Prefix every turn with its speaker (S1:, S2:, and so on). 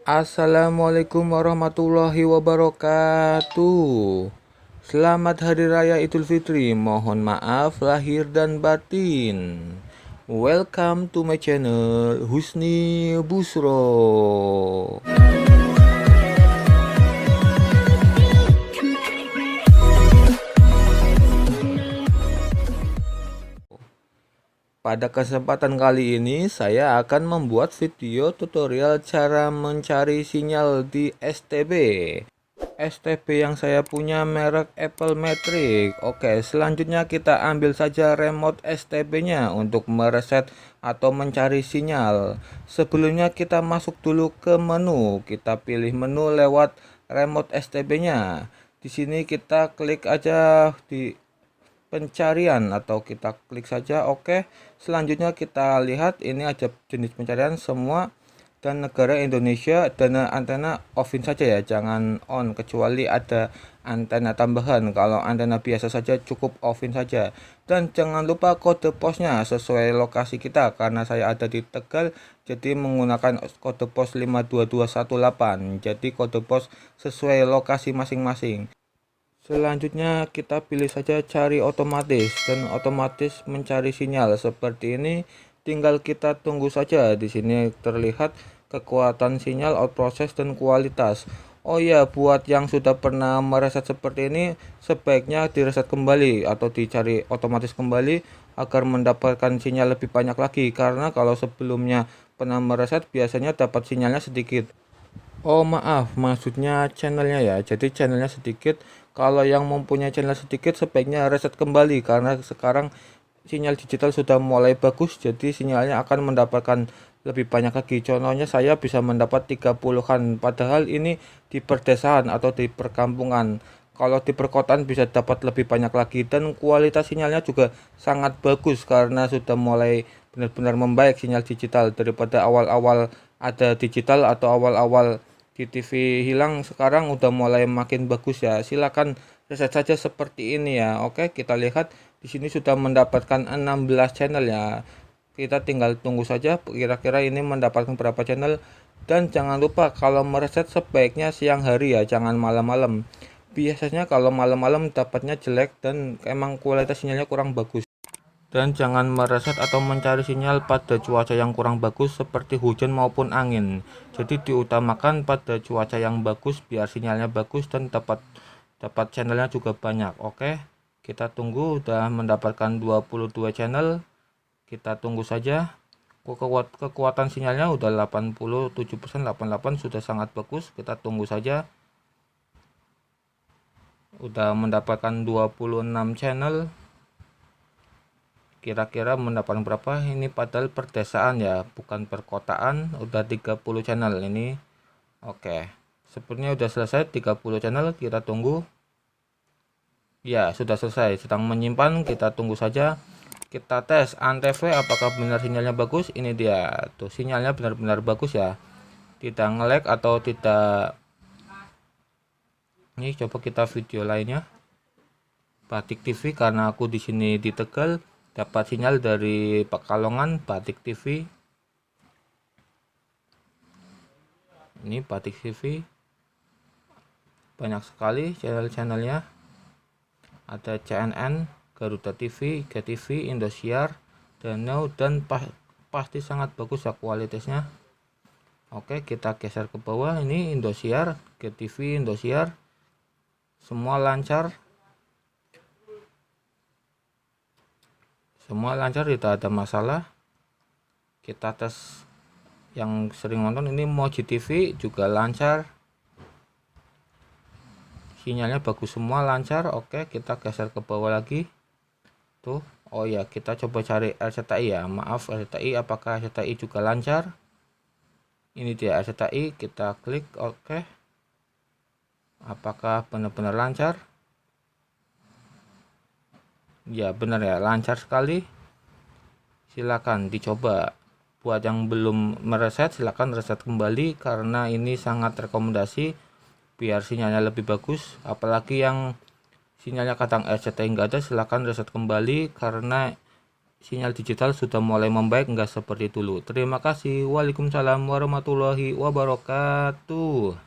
S1: Assalamualaikum warahmatullahi wabarakatuh. Selamat Hari Raya Idul Fitri. Mohon maaf lahir dan batin. Welcome to my channel Husni Busro. Pada kesempatan kali ini saya akan membuat video tutorial cara mencari sinyal di STB. STB yang saya punya merek Apple Matrix. Oke, selanjutnya kita ambil saja remote STB-nya untuk mereset atau mencari sinyal. Sebelumnya kita masuk dulu ke menu. Kita pilih menu lewat remote STB-nya. Di sini kita klik aja di pencarian atau kita klik saja oke. Selanjutnya kita lihat ini aja jenis pencarian semua dan negara Indonesia, dan antena offin saja ya, jangan on kecuali ada antena tambahan. Kalau antena biasa saja cukup offin saja. Dan jangan lupa kode posnya sesuai lokasi kita, karena saya ada di Tegal jadi menggunakan kode pos 52218, jadi kode pos sesuai lokasi masing-masing. Selanjutnya kita pilih saja cari otomatis, dan otomatis mencari sinyal seperti ini. Tinggal kita tunggu saja. Di sini terlihat kekuatan sinyal, out process, dan kualitas. Oh ya, buat yang sudah pernah mereset seperti ini, sebaiknya direset kembali atau dicari otomatis kembali agar mendapatkan sinyal lebih banyak lagi. Karena kalau sebelumnya pernah mereset biasanya dapat sinyalnya sedikit. Oh maaf, maksudnya channelnya ya. Jadi channelnya sedikit. Kalau yang mempunyai channel sedikit sebaiknya reset kembali, karena sekarang sinyal digital sudah mulai bagus. Jadi sinyalnya akan mendapatkan lebih banyak lagi. Contohnya saya bisa mendapat 30-an. Padahal ini di perdesaan atau di perkampungan. Kalau di perkotaan bisa dapat lebih banyak lagi. Dan kualitas sinyalnya juga sangat bagus karena sudah mulai benar-benar membaik sinyal digital daripada awal-awal ada digital atau awal-awal di TV hilang. Sekarang udah mulai makin bagus ya. Silakan reset saja seperti ini ya. Oke, kita lihat di sini sudah mendapatkan 16 channel ya. Kita tinggal tunggu saja kira-kira ini mendapatkan berapa channel. Dan jangan lupa kalau mereset sebaiknya siang hari ya, jangan malam-malam. Biasanya kalau malam-malam dapatnya jelek dan emang kualitas sinyalnya kurang bagus. Dan jangan mereset atau mencari sinyal pada cuaca yang kurang bagus seperti hujan maupun angin. Jadi diutamakan pada cuaca yang bagus biar sinyalnya bagus dan dapat channelnya juga banyak. Oke, kita tunggu udah mendapatkan 22 channel. Kita tunggu saja. Kekuatan sinyalnya udah 87%, 88 sudah sangat bagus. Kita tunggu saja. Udah mendapatkan 26 channel. Kira-kira mendapatkan berapa ini, padahal perdesaan ya bukan perkotaan. Udah 30 channel ini. Oke, sepertinya udah selesai 30 channel. Kita tunggu ya, sudah selesai, sedang menyimpan. Kita tunggu saja. Kita tes Antv apakah benar sinyalnya bagus. Ini dia tuh, sinyalnya benar-benar bagus ya, tidak nge-lag atau tidak. Ini coba kita video lainnya, Batik TV, karena aku di sini di Tegal dapat sinyal dari Pekalongan, Batik TV. Ini Batik TV, banyak sekali channel-channelnya. Ada CNN, Garuda TV, GTV, Indosiar, Danau, dan pasti sangat bagus ya kualitasnya. Oke, kita geser ke bawah. Ini Indosiar, GTV, Indosiar, semua lancar. Semua lancar, tidak ada masalah. Kita tes yang sering nonton ini Moji TV juga lancar, sinyalnya bagus, semua lancar. Oke, kita geser ke bawah lagi tuh. Oh ya, kita coba cari RCTI ya. Maaf, RCTI, apakah RCTI juga lancar? Ini dia RCTI, kita klik. Oke, apakah benar-benar lancar? Ya benar ya, lancar sekali. Silakan dicoba. Buat yang belum mereset silakan reset kembali, karena ini sangat rekomendasi biar sinyalnya lebih bagus. Apalagi yang sinyalnya kadang RCTI enggak ada, silakan reset kembali, karena sinyal digital sudah mulai membaik, nggak seperti dulu. Terima kasih. Waalaikumsalam warahmatullahi wabarakatuh.